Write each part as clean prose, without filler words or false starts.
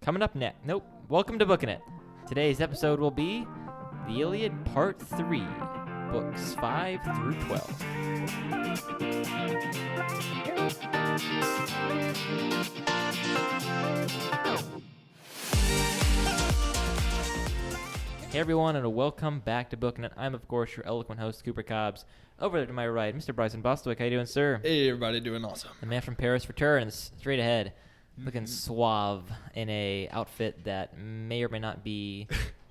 Coming up next. Nope. Welcome to Booking It. Today's episode will be the Iliad Part 3, books 5 through 12. Hey everyone, and welcome back to Booking It. I'm, of course, your eloquent host, Cooper Cobbs. Over there to my right, Mr. Bryson Bostwick. How you doing, sir? Hey, everybody, doing awesome. The man from Paris returns, straight ahead, looking suave in a outfit that may or may not be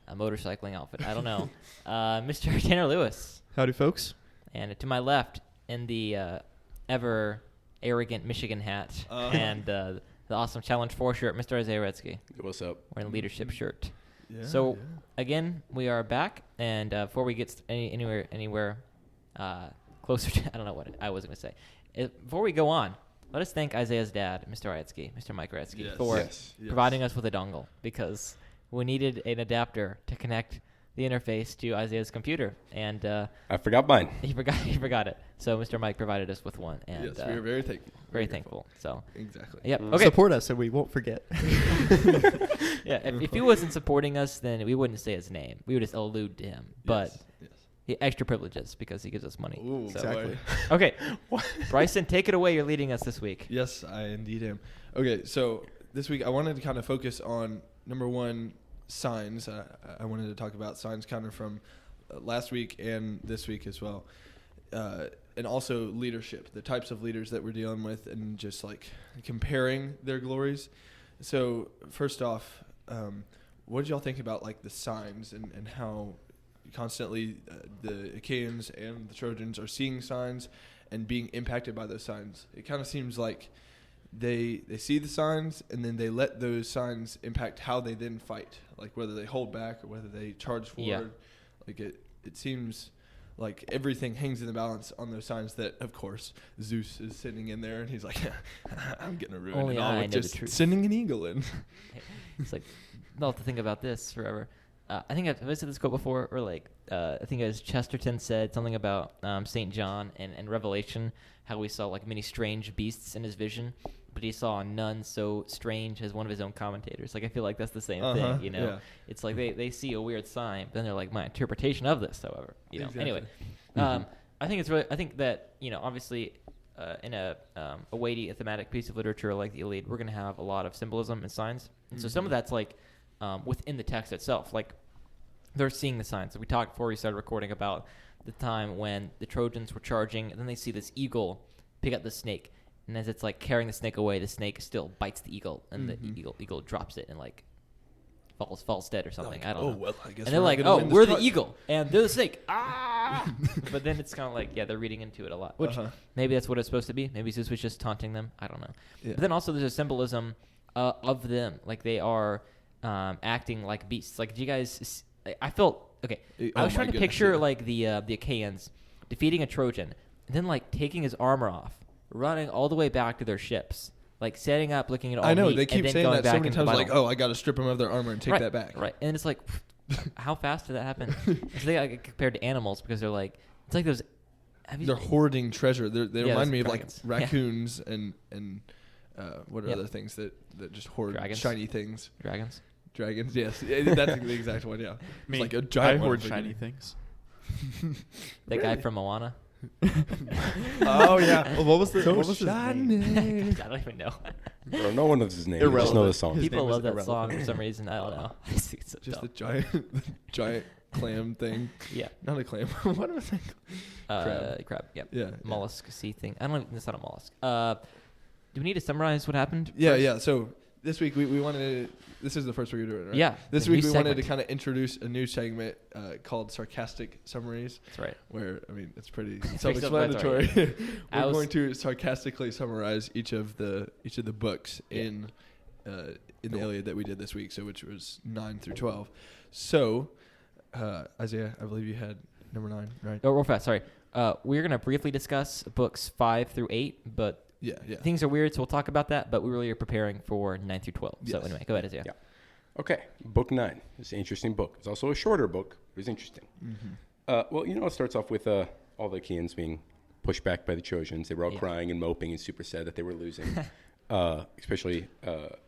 a motorcycling outfit. I don't know. Mr. Tanner Lewis. Howdy, folks. And to my left, in the ever arrogant Michigan hat and the awesome Challenge 4 shirt, Mr. Isaiah Redsky. What's up? Wearing a leadership shirt. Yeah, So, again, we are back, and before we get anywhere closer to, I don't know what I was going to say. Before we go on, let us thank Isaiah's dad, Mr. Redsky, Mr. Mike Redsky, for providing us with a dongle, because we needed an adapter to connect the interface to Isaiah's computer, and I forgot mine. he forgot it. So Mr. Mike provided us with one, and yes, we are very thankful. Very thankful. So exactly. Yep. Okay. Support us, and we won't forget. Yeah. If he wasn't supporting us, then we wouldn't say his name. We would just allude to him. But yes. he extra privileges because he gives us money. Ooh, So- Exactly. Okay, Bryson, take it away. You're leading us this week. Yes, I indeed am. Okay, so this week I wanted to kind of focus on, number one, signs. I wanted to talk about signs kind of from last week and this week as well. And also leadership, the types of leaders that we're dealing with, and just like comparing their glories. So first off, what did y'all think about like the signs and how constantly the Achaeans and the Trojans are seeing signs and being impacted by those signs? It kind of seems like they see the signs and then they let those signs impact how they then fight, like whether they hold back or whether they charge forward. Yeah. Like it seems like everything hangs in the balance on those signs that, of course, Zeus is sitting in there and he's like, I'm getting a ruin Only and all I with know the just truth. sending an eagle in. It's like, I'll have to think about this forever. I think I've said this quote before, or like, I think it was Chesterton said something about St. John and Revelation, how we saw like many strange beasts in his vision, but he saw none so strange as one of his own commentators. Like, I feel like that's the same thing, you know? Yeah. It's like they see a weird sign, but then they're like, my interpretation of this, however, you know? Exactly. Anyway, I think that, you know, obviously, in a weighty thematic piece of literature like the Iliad, we're going to have a lot of symbolism and signs. And so some of that's like within the text itself. Like, they're seeing the signs. So we talked before we started recording about the time when the Trojans were charging, and then they see this eagle pick up the snake. And as it's like carrying the snake away, the snake still bites the eagle, and the eagle drops it and like falls dead or something. Like, I don't know. well, I guess And they're like, not oh, gonna win we're this the fight." eagle, and they're the snake. Ah! But then it's kind of like, yeah, they're reading into it a lot. Which maybe that's what it's supposed to be. Maybe Zeus was just taunting them. I don't know. Yeah. But then also there's a symbolism of them. Like, they are acting like beasts. Like, do you guys... I felt... Okay, I was trying to picture, like, the Achaeans defeating a Trojan, and then, like, taking his armor off, running all the way back to their ships, like, setting up, looking at all I know, neat, they and keep then saying going that back so many into times, battle. like, oh, I got to strip them of their armor and take that back. Right, and it's like, how fast did that happen? So they like, compared to animals, because they're like, it's like those... They're hoarding treasure. They remind me of dragons. like raccoons and what are Yep. other things that just hoard Dragons. shiny things. Dragons. Dragons, yes. That's the exact one, yeah. Me, It's like a I giant hoard one. shiny things. That guy from Moana. Oh yeah. Well, what was his name? I don't even know. Bro, no one knows his name. I just know the song. His People name is love that irrelevant. song for some reason. I don't know. I think it's so Just dumb. the giant clam thing. Yeah. Not a clam. What am I saying? Crab. Yep. Yeah. Mollusk-y thing. I don't know. It's not a mollusk. Do we need to summarize what happened? Yeah, first? yeah. So this week we wanted to, this is the first week we're doing it, right? Yeah. This the week new we wanted to segment. kind of introduce a new segment called Sarcastic Summaries, That's right. where, I mean, it's pretty pretty self-explanatory. We're was- going to sarcastically summarize each of the books in the Iliad that we did this week, so which was 9 through 12. So, Isaiah, I believe you had number 9, right? Oh, real fast. Sorry. We're going to briefly discuss books 5 through 8, but Yeah, yeah. things are weird, so we'll talk about that, but we really are preparing for 9 through 12. So Yes. anyway, go ahead, Isaiah. Yeah. Okay, book 9. It's an interesting book. It's also a shorter book, but it's interesting. Well, you know, it starts off with all the Achaeans being pushed back by the Trojans. They were all crying and moping and super sad that they were losing, especially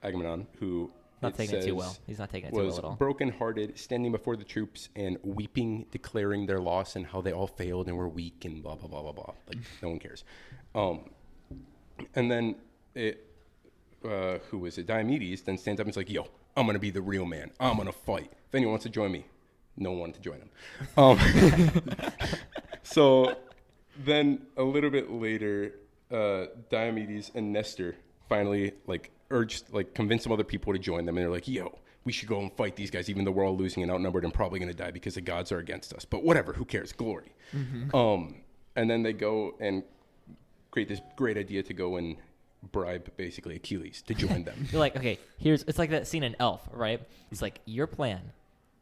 Agamemnon, who Not taking it too well. He's not taking it too was well at all. brokenhearted, standing before the troops and weeping, declaring their loss and how they all failed and were weak and blah blah blah blah blah. Like no one cares. And then who was it? Diomedes then stands up and is like, "Yo, I'm gonna be the real man. I'm gonna fight. If anyone wants to join me." No one wanted to join him. So then a little bit later, Diomedes and Nestor finally convince some other people to join them, and they're like, "Yo, we should go and fight these guys, even though we're all losing and outnumbered and probably going to die because the gods are against us. But whatever, who cares? Glory." And then they go and create this great idea to go and bribe basically Achilles to join them. You're like, okay, it's like that scene in Elf, right? It's like, your plan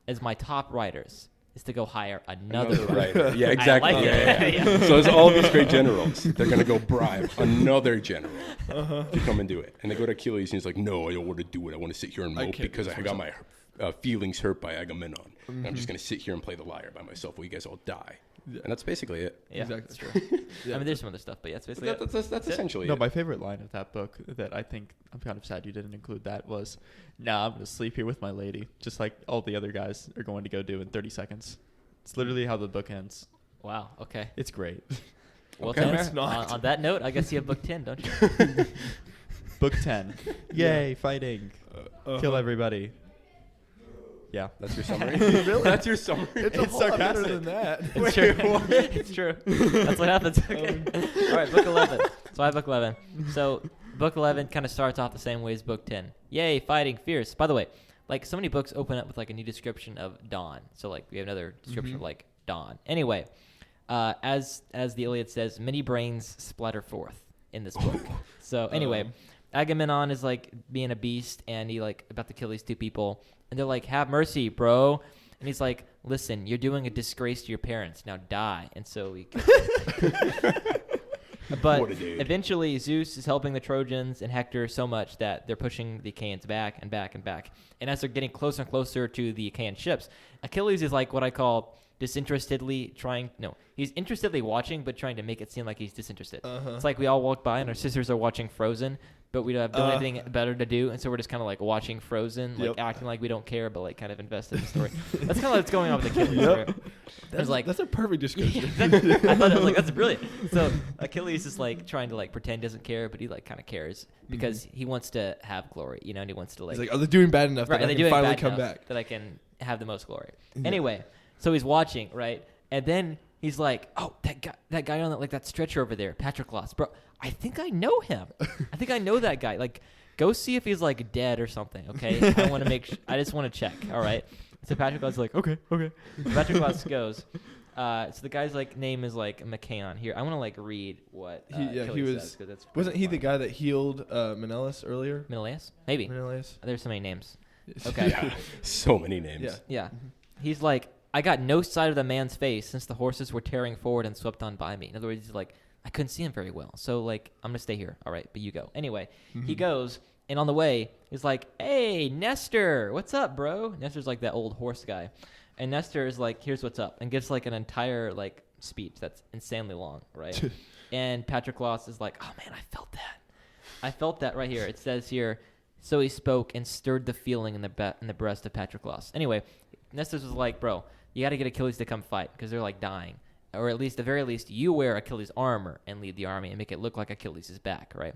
as my top writers is to go hire another writer. Yeah, exactly. I like it. Yeah. So there's all these great generals. They're going to go bribe another general to come and do it. And they go to Achilles, and he's like, "No, I don't want to do it. I want to sit here and mope because I got my feelings hurt by Agamemnon. I'm just going to sit here and play the lyre by myself while you guys all die." Yeah. And that's basically it. Yeah, Exactly. that's true. I mean, there's some other stuff, but yeah, that's basically it. That's essentially No, it. my favorite line of that book that I think I'm kind of sad you didn't include that was, "Nah, I'm going to sleep here with my lady," just like all the other guys are going to go do in 30 seconds. It's literally how the book ends. Wow, okay. It's great. Well, Okay, Tanner, it's not. on that note, I guess you have book 10, don't you? Book 10. Yay, fighting. Kill everybody. Yeah. That's your summary? Really? That's your summary? It's a It's whole lot better sarcastic. than that. It's true. It's true. That's what happens. Okay. All right, book 11. So I have book 11. So book 11 kind of starts off the same way as book 10. Yay, fighting, fierce. By the way, like so many books open up with like a new description of dawn. So like we have another description of like dawn. Anyway, as the Iliad says, many brains splatter forth in this book. So anyway, Agamemnon is like being a beast, and he like about to kill these two people, and they're like, "Have mercy, bro." And he's like, "Listen, you're doing a disgrace to your parents. Now die." And so he But What a dude. eventually Zeus is helping the Trojans and Hector so much that they're pushing the Achaeans back and back and back. And as they're getting closer and closer to the Achaean ships, Achilles is like what I call disinterestedly he's interestedly watching, but trying to make it seem like he's disinterested. It's like we all walk by and our sisters are watching Frozen, but we don't have anything better to do, and so we're just kind of like watching Frozen, like acting like we don't care, but like kind of invested in the story. That's kind of what's going on with Achilles. Right? That's a perfect description. I thought it was like, that's brilliant. So Achilles is like trying to like pretend he doesn't care, but he like kind of cares because he wants to have glory, and he wants to like. He's like, "Are they doing bad enough Right, that I they can doing finally bad come enough back?" that I can have the most glory. Yeah. Anyway, so he's watching, right? And then he's like, "Oh, that guy on that stretcher over there, Patroclus, bro. I think I know him. I think I know that guy. Like, go see if he's like dead or something, okay? I want to I just want to check. All right." So Patroclus is like, "Okay." Patroclus goes. So the guy's like name is like Machaon. Here, I want to like read what Achilles says, 'cause that's Wasn't he the fun. guy that healed Menelaus earlier? Menelaus? Maybe. Menelaus. There's so many names. Okay. Yeah. So many names. Yeah. Yeah. He's like, "I got no sight of the man's face since the horses were tearing forward and swept on by me." In other words, he's like, "I couldn't see him very well. So, like, I'm going to stay here. All right, but you go." Anyway, he goes, and on the way, he's like, "Hey, Nestor, what's up, bro?" Nestor's like that old horse guy. And Nestor is like, "Here's what's up," and gives like an entire like speech that's insanely long, right? And Patroclus is like, "Oh, man, I felt that right here." It says here, "So he spoke and stirred the feeling in the breast of Patroclus." Anyway, Nestor was like, "Bro, you got to get Achilles to come fight because they're like dying. Or at least, the very least, you wear Achilles' armor and lead the army and make it look like Achilles is back, right?"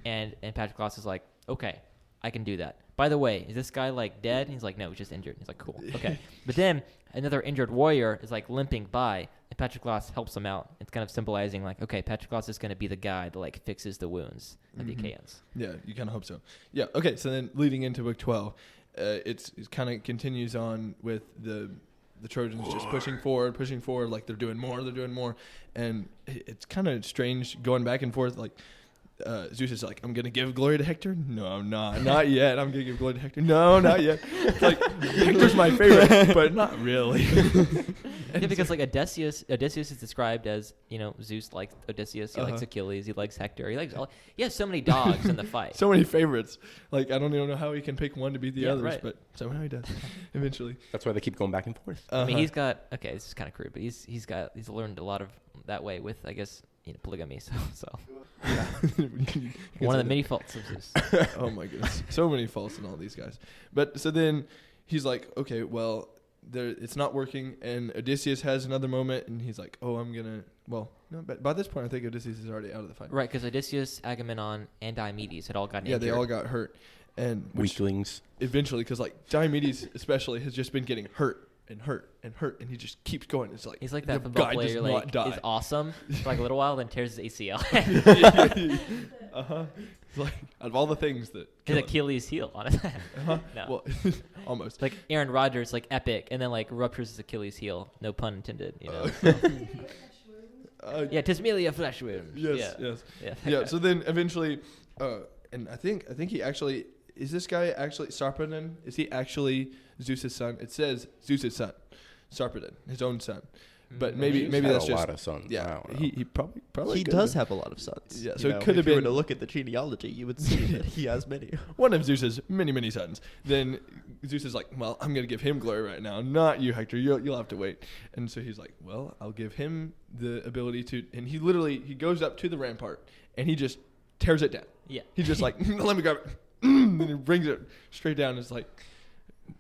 And Patroclus is like, "Okay, I can do that. By the way, is this guy like dead?" And he's like, "No, he's just injured." And he's like, "Cool, okay." But then another injured warrior is like limping by, and Patroclus helps him out. It's kind of symbolizing like, okay, Patroclus is going to be the guy that like fixes the wounds of the Achaeans. Yeah, you kind of hope so. Yeah. Okay. So then, leading into book 12, it kind of continues on with the Trojans just pushing forward, like they're doing more, and it's kind of strange going back and forth. Like Zeus is like, "I'm gonna give glory to Hector." "No, I'm not yet. I'm gonna give glory to Hector." "No, not yet." It's like, Hector's my favorite, but not really. Yeah, because like Odysseus is described as, Zeus likes Odysseus, he likes Achilles, he likes Hector, he has so many dogs in the fight. So many favorites. Like, I don't even know how he can pick one to beat the others, right. but somehow he does. Eventually. That's why they keep going back and forth. I mean, he's got, okay, this is kind of crude, but he's learned a lot of that way with, I guess, polygamy. So Yeah. one of the many faults of Zeus. Oh my goodness, so many faults in all these guys. But so then he's like, okay, well, it's not working, and Odysseus has another moment, and he's like, oh, I'm gonna. Well, no, but by this point, I think Odysseus is already out of the fight. Right, because Odysseus, Agamemnon, and Diomedes had all gotten injured. Yeah, they all got hurt, and Weaklings. eventually, because like Diomedes especially has just been getting hurt and hurt and hurt, and he just keeps going. It's like He's like that the football guy does player, not like die. is awesome for like a little while, then tears his ACL. Like out of all the things that His kill him. Achilles heel on it. Uh-huh. No. Well, almost. Like Aaron Rodgers, like epic, and then like ruptures his Achilles heel. No pun intended. Yeah, tis merely a flesh wound. Yes, Yeah. yes. Yeah. Yeah. So then eventually, and I think he actually is this guy actually Sarpedon? Is he actually Zeus's son? It says Zeus's son, Sarpedon, his own son. But maybe Zeus maybe had that's a just lot of sons. I yeah. don't know. He probably He could does have have a lot of sons. Yeah, you so it know, could have if you were been- to look at the genealogy, you would see that he has many. one of Zeus's many sons. Then Zeus is like, well, I'm gonna give him glory right now, not you, Hector. You'll have to wait. And so he's like, well, I'll give him the ability to. And he goes up to the rampart and he just tears it down. Yeah. He's just like, let me grab it. And he brings it straight down. It's like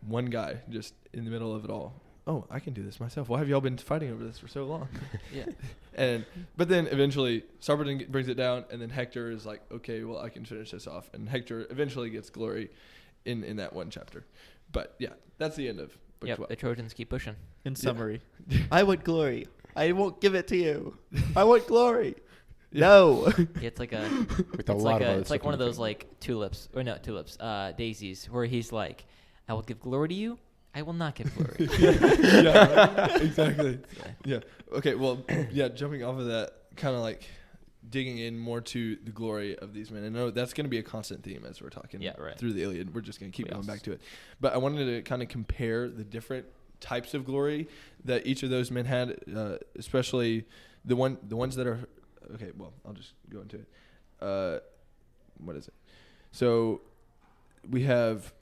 one guy just in the middle of it all. Oh, I can do this myself. Why have y'all been fighting over this for so long? Yeah. But then eventually Sarpedon brings it down, and then Hector is like, okay, well, I can finish this off. And Hector eventually gets glory in that one chapter. But yeah, that's the end of book Yep. 12. The Trojans keep pushing. In summary, I want glory. I won't give it to you. I want glory. No. Yeah, it's like a. With a It's lot like of other it's like stuff one of in those between. like tulips or not tulips, daisies, where he's like, I will give glory to you. I will not give glory. Yeah, exactly. Yeah. Yeah. Okay. Well, yeah. Jumping off of that, kind of like digging in more to the glory of these men. And I know that's going to be a constant theme as we're talking Yeah, right. through the Iliad. We're just going to keep going Yes. back to it. But I wanted to kind of compare the different types of glory that each of those men had, especially the ones that are okay. Well, I'll just go into it. What is it? So we have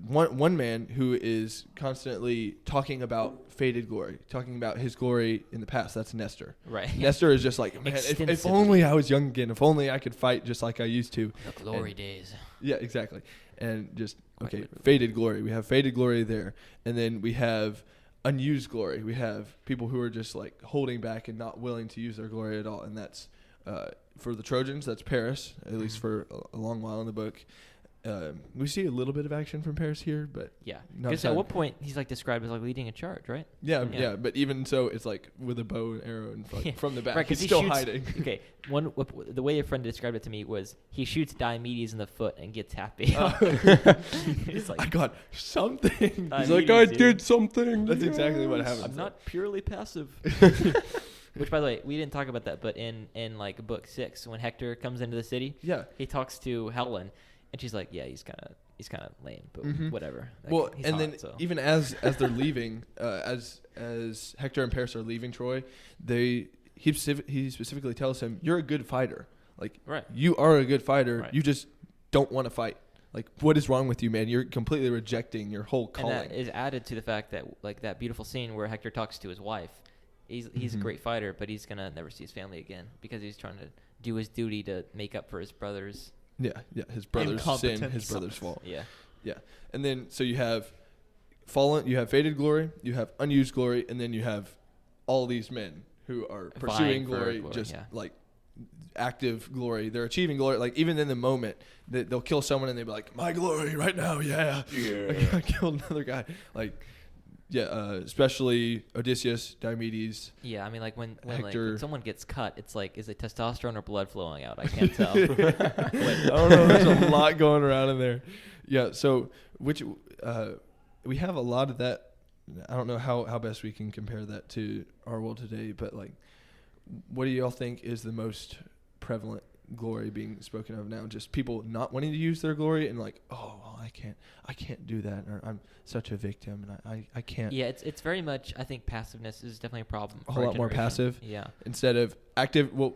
one man who is constantly talking about faded glory, talking about his glory in the past. That's Nestor. Right. Nestor is just like, man, if Extensively. only I was young again. If only I could fight just like I used to. The glory days. Yeah, exactly. And just, okay, Quite literally. faded glory. We have faded glory there. And then we have unused glory. We have people who are just like holding back and not willing to use their glory at all. And that's, for the Trojans, that's Paris, at least for a long while in the book. We see a little bit of action from Paris here, but Yeah. Not Because at time. one point he's like described as like leading a charge, right? yeah. Yeah. But even so, it's like with a bow and arrow and like Yeah. from the back. Right, 'cause He's he still shoots- hiding. Okay. The way a friend described it to me was he shoots Diomedes in the foot and gets happy. It's I like got something. He's like, I did something. That's exactly what Yes. happened. I'm not purely passive. Which, by the way, we didn't talk about that, but in like book 6, when Hector comes into the city, Yeah. he talks to Helen, and she's like, "Yeah, he's kind of lame, but Mhm. whatever." Like, Well, he's and hot, then so. even as they're leaving, as Hector and Paris are leaving Troy, he specifically tells him, "You're a good fighter. Like, Right. you are a good fighter. Right. You just don't want to fight. Like, what is wrong with you, man? You're completely rejecting your whole And calling." that is added to the fact that like that beautiful scene where Hector talks to his wife. He's a Mhm. great fighter, but he's gonna never see his family again because he's trying to do his duty to make up for his brother's. Yeah, his brother's sin, his Incompetence. brother's fault. Yeah. Yeah, and then so you have fallen, you have faded glory, you have unused glory, and then you have all these men who are pursuing Vying for glory, glory, just yeah. like active glory. They're achieving glory, like even in the moment they'll kill someone and they'll be like, "My glory right now, yeah." Like, I killed another guy, like. Yeah, especially Odysseus, Diomedes. Yeah, I mean, like when Hector. someone gets cut, it's like, is it testosterone or blood flowing out? I can't tell. I don't know. There's a lot going around in there. Yeah. So we have a lot of that. I don't know how best we can compare that to our world today, but like, what do y'all think is the most prevalent glory being spoken of now? Just people not wanting to use their glory and like, oh, well, I can't do that, or I'm such a victim and I can't. Yeah, it's very much. I think passiveness is definitely a problem. A for our lot more generation. passive. Yeah. Instead of active. Well,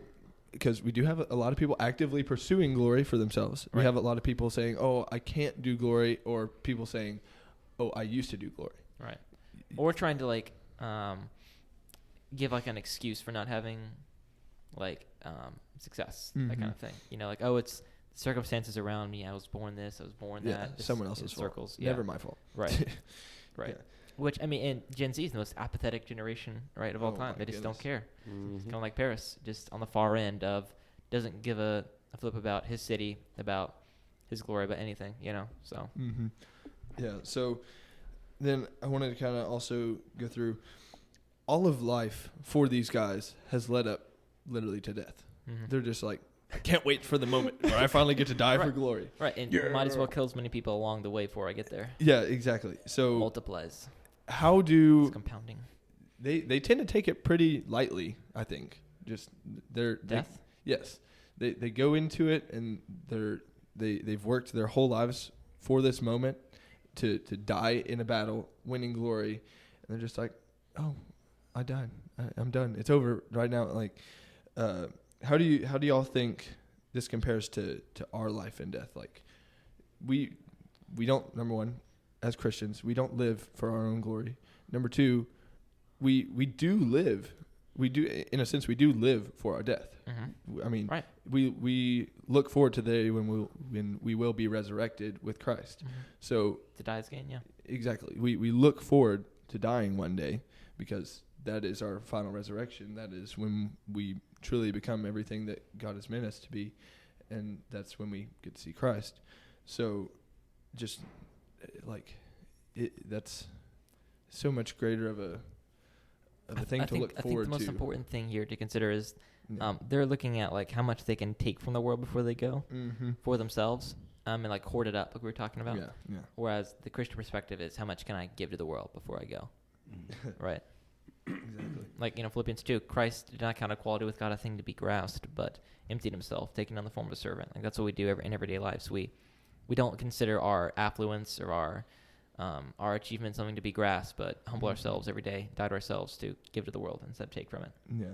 because we do have a lot of people actively pursuing glory for themselves. We Right. have a lot of people saying, "Oh, I can't do glory," or people saying, "Oh, I used to do glory." Right. Or trying to like give like an excuse for not having like success, that kind of thing. You know, like, oh, it's circumstances around me. I was born this, I was born that. It's someone else's fault. Circles. Never my fault. Right. Right. Yeah. Which, I mean, and Gen Z is the most apathetic generation, right, of all time. They just don't care. It's kind of like Paris, just on the far end of doesn't give a flip about his city, about his glory, about anything, you know. So. Yeah. So then I wanted to kind of also go through all of life for these guys has led up literally to death. They're just like, I can't wait for the moment where I finally get to die for glory. Right, and you might as well kill as many people along the way before I get there. Yeah, exactly. So Multiplies. How do it's compounding? They tend to take it pretty lightly, I think. Just death. Yes, they go into it and they've worked their whole lives for this moment to die in a battle, winning glory, and they're just like, oh, I died. I'm done. It's over right now. Like, how do y'all think this compares to our life and death? Like, we don't, number one, as Christians, we don't live for our own glory. Number two, we do live. We do, in a sense, we do live for our death. I mean, right. we look forward to the day when we will be resurrected with Christ. So to die is gain, yeah. Exactly. We look forward to dying one day because that is our final resurrection. That is when we truly become everything that God has meant us to be, and that's when we get to see Christ. So just like that's so much greater of a thing to look forward to. I think the most important thing here to consider is they're looking at like how much they can take from the world before they go for themselves, and like hoard it up, like we were talking about. Yeah. Whereas the Christian perspective is how much can I give to the world before I go, right? Exactly. Like, Philippians 2, Christ did not count equality with God a thing to be grasped, but emptied himself, taking on the form of a servant. Like, that's what we do in everyday lives. We don't consider our affluence or our achievement something to be grasped, but humble ourselves every day, die to ourselves to give to the world instead of take from it. Yeah.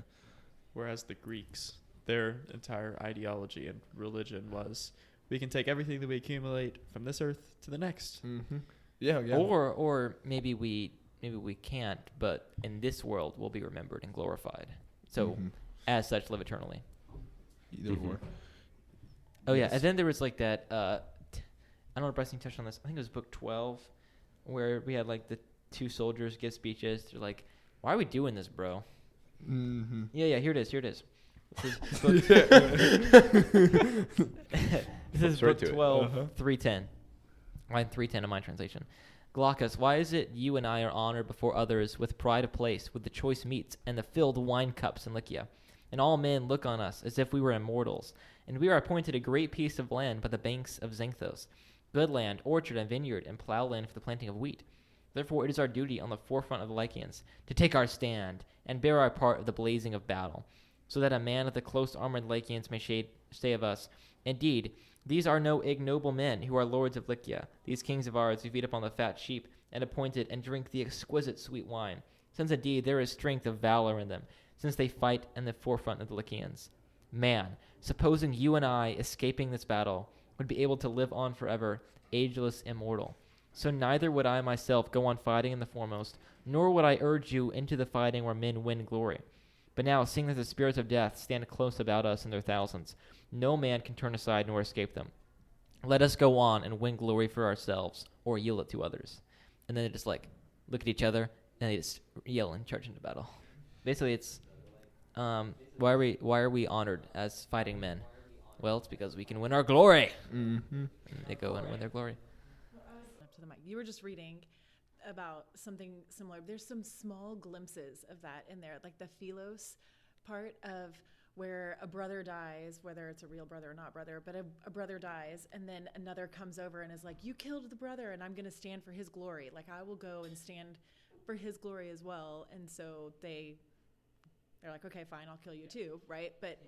Whereas the Greeks, their entire ideology and religion was, we can take everything that we accumulate from this earth to the next. Yeah. Or maybe we can't, but in this world we'll be remembered and glorified. So as such, live eternally. Either or. Oh yeah, and then there was like that. I don't know if Bryson touched on this. I think it was book 12, where we had like the two soldiers give speeches. They're like, "Why are we doing this, bro?" Yeah. Here it is. This is book 12, 310. Line 310 in my translation. Glaucus, why is it you and I are honored before others with pride of place, with the choice meats and the filled wine cups in Lycia? And all men look on us as if we were immortals, and we are appointed a great piece of land by the banks of Xanthos, good land, orchard and vineyard, and plough land for the planting of wheat. Therefore it is our duty on the forefront of the Lycians to take our stand and bear our part of the blazing of battle, so that a man of the close-armored Lycians may say of us, indeed, these are no ignoble men who are lords of Lycia, these kings of ours who feed upon the fat sheep and appointed and drink the exquisite sweet wine, since indeed there is strength of valor in them, since they fight in the forefront of the Lycians. Man, supposing you and I, escaping this battle, would be able to live on forever, ageless, immortal. So neither would I myself go on fighting in the foremost, nor would I urge you into the fighting where men win glory. But now, seeing that the spirits of death stand close about us in their thousands, no man can turn aside nor escape them. Let us go on and win glory for ourselves, or yield it to others. And then they just like look at each other and they just yell and charge into battle. Basically, it's why are we honored as fighting men? Well, it's because we can win our glory. And they go and win their glory. Up to the mic. You were just reading about something similar. There's some small glimpses of that in there, like the philos part of where a brother dies, whether it's a real brother or not brother, but a brother dies, and then another comes over and is like, you killed the brother, and I'm going to stand for his glory. Like, I will go and stand for his glory as well. And so they're like, okay, fine, I'll kill you too, right? But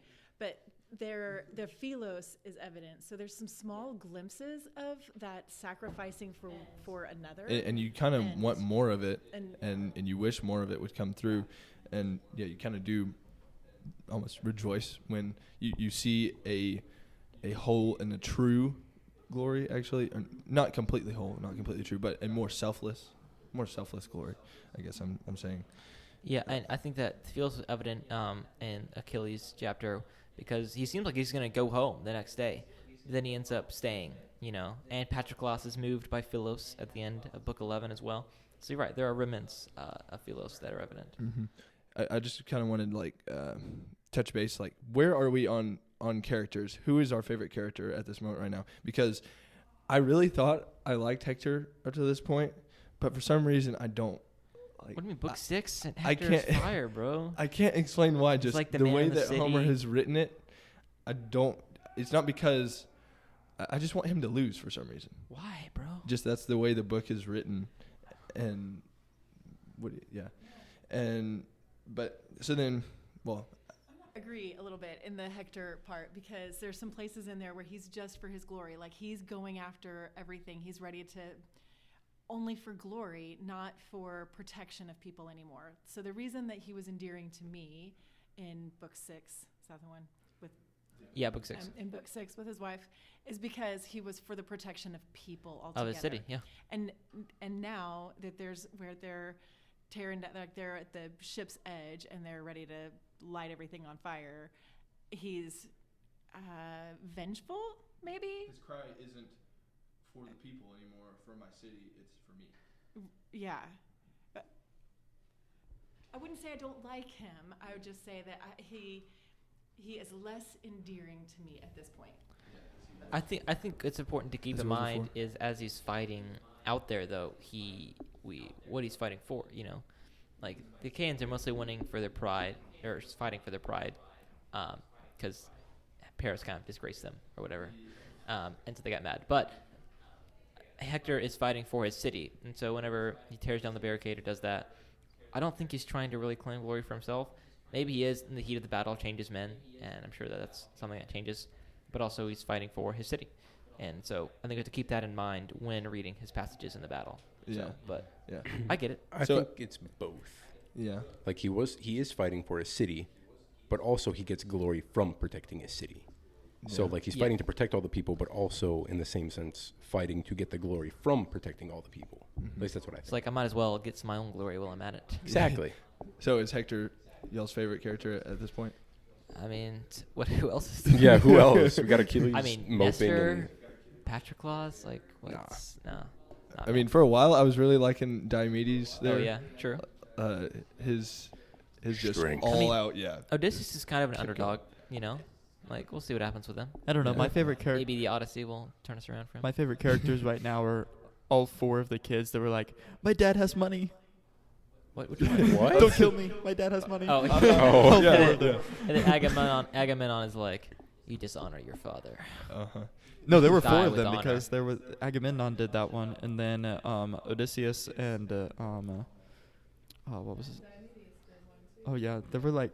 their philos is evident. So there's some small glimpses of that sacrificing for another. And you kind of want more of it, and you wish more of it would come through. And yeah, you kind of do almost rejoice when you see a whole and a true glory, actually. Or not completely whole, not completely true, but a more selfless glory, I guess I'm saying. Yeah, and I think that feels evident in Achilles' chapter because he seems like he's going to go home the next day. Then he ends up staying, And Patroclus is moved by Philos at the end of Book 11 as well. So you're right, there are remnants of Philos that are evident. Mm-hmm. I just kind of wanted to touch base, where are we on characters? Who is our favorite character at this moment right now? Because I really thought I liked Hector up to this point, but for some reason I don't. What do you mean, Book 6? I Hector's can't- fire, bro. I can't explain why. Just like the the man way in the that Homer city. has written it, I don't. It's not because I just want him to lose for some reason. Why, bro? Just that's the way the book is written, and Agree a little bit in the Hector part because there's some places in there where he's just for his glory. Like he's going after everything. He's ready to only for glory, not for protection of people anymore. So the reason that he was endearing to me in book 6, is that the one with? Yeah, Book 6. In book 6 with his wife is because he was for the protection of people altogether. Of the city, yeah. And now that there's where they're tearing down, like they're at the ship's edge and they're ready to light everything on fire, he's vengeful, maybe? his cry isn't for the people anymore, for my city. It's for me. Yeah. I wouldn't say I don't like him. I would just say that he is less endearing to me at this point. I think it's important to keep As in it was mind before. is as he's fighting out there though, what he's fighting for, Like the Achaeans are mostly winning for their pride or fighting for their pride, because Paris kind of disgraced them or whatever, and so they got mad. But Hector is fighting for his city, and so whenever he tears down the barricade or does that, I don't think he's trying to really claim glory for himself. Maybe he is in the heat of the battle, changes men, and I'm sure that's something that changes. But also he's fighting for his city. And so I think we have to keep that in mind when reading his passages in the battle. Yeah. So, but Yeah. I get it. I So- think it's both. Yeah. Like he is fighting for his city, but also he gets glory from protecting his city. So Yeah. like he's Yeah. fighting to protect all the people, but also in the same sense fighting to get the glory from protecting all the people. At least that's what I It's think. like I might as well get some my own glory while I'm at it. Exactly. So is Hector y'all's favorite character at this point? I mean, who else is Yeah, who else? We got Achilles I mean, moping. Nestor, Patroclus, like what's no. I mean, for a while I was really liking Diomedes there. Oh yeah, true. His just Strength. all I mean- out. Yeah. Odysseus is kind of an underdog, Like we'll see what happens with him. I don't know. Yeah. My favorite character. Maybe the Odyssey will turn us around for him. My favorite characters right now are all 4 of the kids that were like, "My dad has money. What? Which one? What? Don't kill me. My dad has money." Oh, Oh, All yeah, 4 of them. And then Agamemnon is like, you dishonor your father. Uh-huh. No, there were Die 4 of with them honor. because there was Agamemnon did that one, and then Odysseus and what was his? Oh yeah, there were like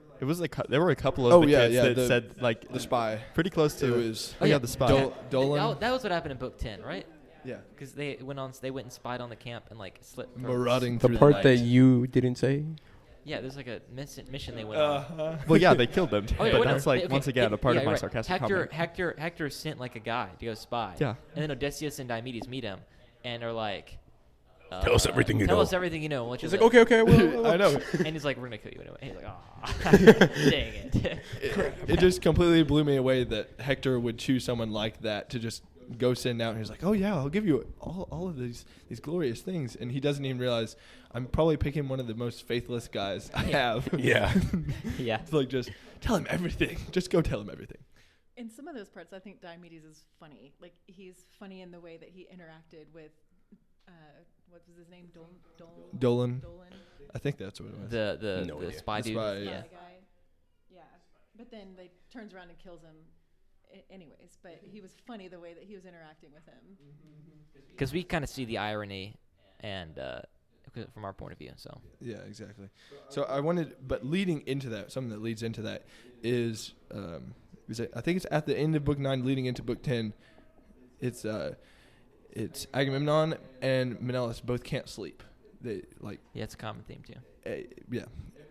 there were a couple of Oh, the yeah, kids yeah, that the- said like The spy. pretty close to It was Oh yeah, the spy. Dolan. That was what happened in book 10, right? Yeah. Because they went and spied on the camp and like slipped. Marauding The through part night. that you didn't say? Yeah, there's like a mission they went on. Well, yeah, they killed them. Oh, yeah, but whatever. that's like Okay, once again a part yeah, of my you're right. sarcastic comment. Hector sent like a guy to go spy. Yeah. And then Odysseus and Diomedes meet him and are like, Tell us everything you tell know. us everything you know. Which He's is like, okay, well. I know. And he's like, we're gonna kill you anyway. He's like, oh, dang it. It just completely blew me away that Hector would choose someone like that to just go send out. And he's like, oh yeah, I'll give you all of these glorious things, and he doesn't even realize I'm probably picking one of the most faithless guys I have. Yeah. Yeah. It's like, just tell him everything. Just go tell him everything. In some of those parts, I think Diomedes is funny. Like he's funny in the way that he interacted with, what was his name? Dolan. Dolan. I think that's what it was. The No the idea. spy The dude. spy, Yeah. yeah. Guy. Yeah. But then they turns around and kills him anyways. But he was funny the way that he was interacting with him. Because we kind of see the irony, and from our point of view. So Yeah, exactly. So but leading into that, something that leads into that is I think it's at the end of book 9, leading into book 10. It's Agamemnon and Menelaus both can't sleep. They yeah, it's a common theme too. yeah.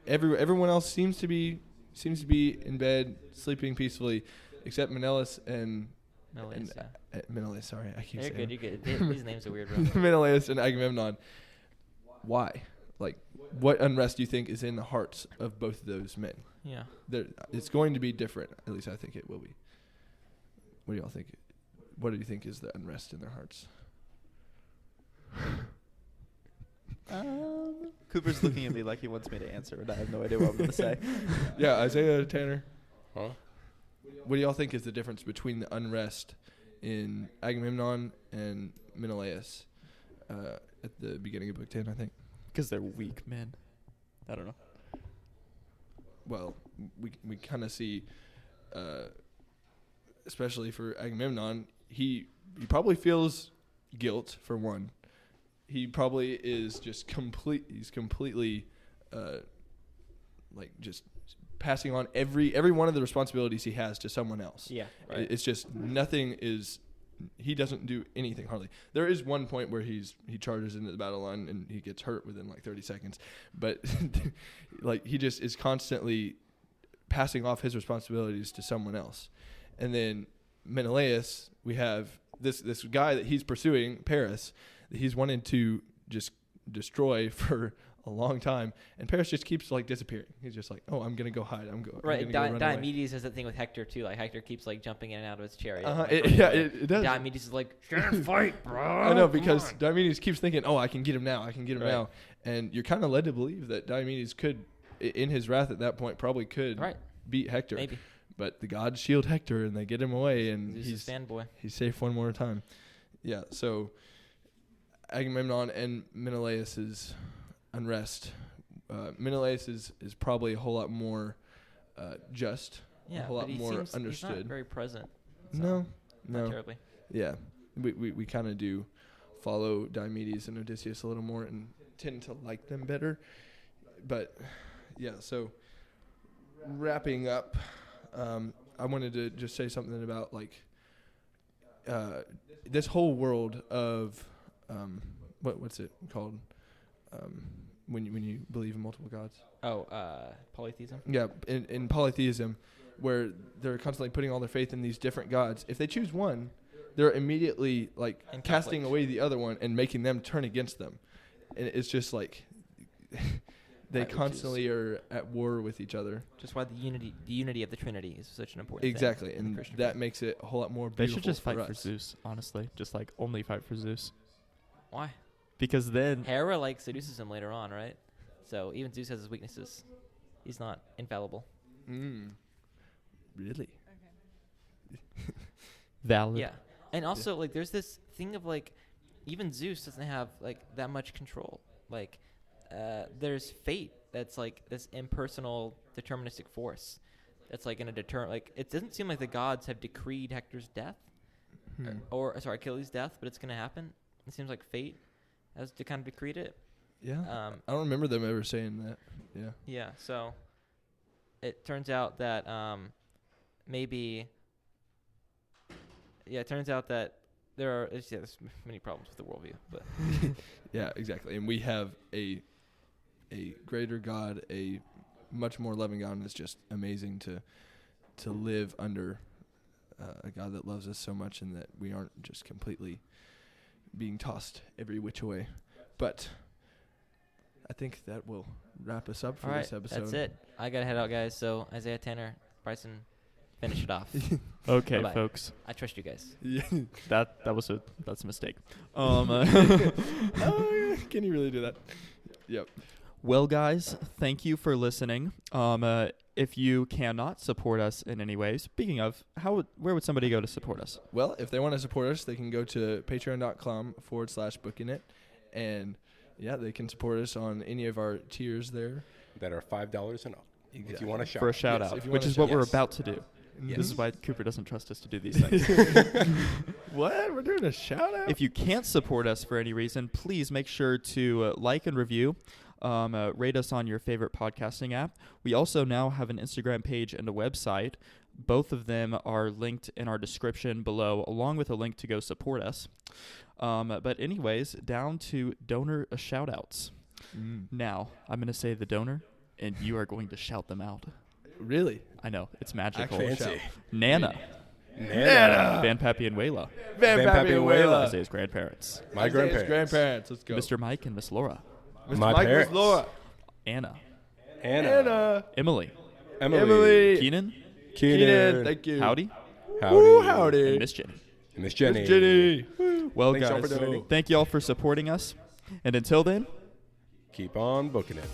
Everyone else seems to be in bed sleeping peacefully, except Menelaus and Menelaus, yeah. Menelaus. Sorry, I keep You're saying good. You're good. These names are weird, bro. Menelaus and Agamemnon. Why? like, what unrest do you think is in the hearts of both of those men? Yeah. It's going to be different. At least I think it will be. What do y'all think? What do you think is the unrest in their hearts? Cooper's looking at me like he wants me to answer, and I have no idea what I'm going to say. Yeah, Isaiah, Tanner. Huh? What do y'all think is the difference between the unrest in Agamemnon and Menelaus at the beginning of Book 10, I think? Because they're weak men. I don't know. Well, we kind of see, especially for Agamemnon, he probably feels guilt, for one. He probably is just he's completely like just passing on every one of the responsibilities he has to someone else. Yeah. Right. It's just he doesn't do anything hardly. There is one point where he charges into the battle line and he gets hurt within like 30 seconds, but like he just is constantly passing off his responsibilities to someone else. And then Menelaus, we have this guy that he's pursuing, Paris, that he's wanted to just destroy for a long time, and Paris just keeps like disappearing. He's just like, oh, I'm gonna go hide. Right. I'm gonna go run away. Diomedes has that thing with Hector too. Like Hector keeps like jumping in and out of his chariot. It does. Diomedes is like, stand fight, bro. I know, because Diomedes keeps thinking, oh, I can get him now. Now. And you're kind of led to believe that Diomedes could, in his wrath at that point, probably could beat Hector. Maybe. But the gods shield Hector and they get him away, and he's a fanboy. He's safe one more time. Yeah. So Agamemnon and Menelaus's unrest. Menelaus is probably a whole lot more just, a whole lot more understood. He's not very present. So no, not terribly. Yeah, we kind of do follow Diomedes and Odysseus a little more and tend to like them better. But yeah, so wrapping up, I wanted to just say something about like this whole world of what's it called? When you believe in multiple gods. Oh, polytheism? Yeah, in polytheism, where they're constantly putting all their faith in these different gods. If they choose one, they're immediately like casting away the other one and making them turn against them. And it's just like they constantly are at war with each other. Just why the unity of the Trinity is such an important exactly, thing. And that makes it a whole lot more beautiful. They should just fight for for Zeus, honestly. Just like only fight for Zeus. Why? Because then Hera like seduces him later on, right? So even Zeus has his weaknesses. He's not infallible. Really? Okay. valid. Yeah. And also like there's this thing of like even Zeus doesn't have like that much control. Like there's fate that's like this impersonal deterministic force that's like going to deter like it doesn't seem like the gods have decreed Hector's death or Achilles' death, but it's going to happen. It seems like fate has to kind of decreed it. Yeah. I don't remember them ever saying that. Yeah. Yeah. So it turns out that it turns out that there's many problems with the worldview, but yeah, exactly. And we have a greater God, a much more loving God, and it's just amazing to live under a God that loves us so much, and that we aren't just completely being tossed every which way. But I think that will wrap us up for this episode. That's it. I gotta head out, guys. So Isaiah, Tanner, Bryson, finish it off. Okay, Bye-bye. folks. I trust you guys. Yeah. That's a mistake. Oh, can you really do that? Yep. Well, guys, thank you for listening. If you cannot support us in any way, speaking of, where would somebody go to support us? Well, if they want to support us, they can go to patreon.com/bookingit, and yeah, they can support us on any of our tiers there That are $5 and up. Exactly. If you want to shout. For a shout out, which is what we're about to do. Yes. This is why Cooper doesn't trust us to do these things. What? We're doing a shout out? If you can't support us for any reason, please make sure to like and review. Rate us on your favorite podcasting app. We also now have an Instagram page and a website. Both of them are linked in our description below, along with a link to go support us. But anyways, down to donor shout-outs. Now, I'm going to say the donor, and you are going to shout them out. Really? I know. It's magical. Fancy. Nana. Nana. Van Pappy and Wayla. Van Pappy and Wayla. Isaiah's grandparents. My grandparents. Grandparents. Let's go. Mr. Mike and Miss Laura. Mr. My Michael's parents. Laura. Anna. Anna. Emily. Emily. Keenan. Keenan. Thank you. Howdy. Woo, howdy. And Miss Jenny. Miss Jenny. Miss Jenny. Well, Thanks, y'all, guys, for donating. thank you all for supporting us. And until then, Keep on booking it.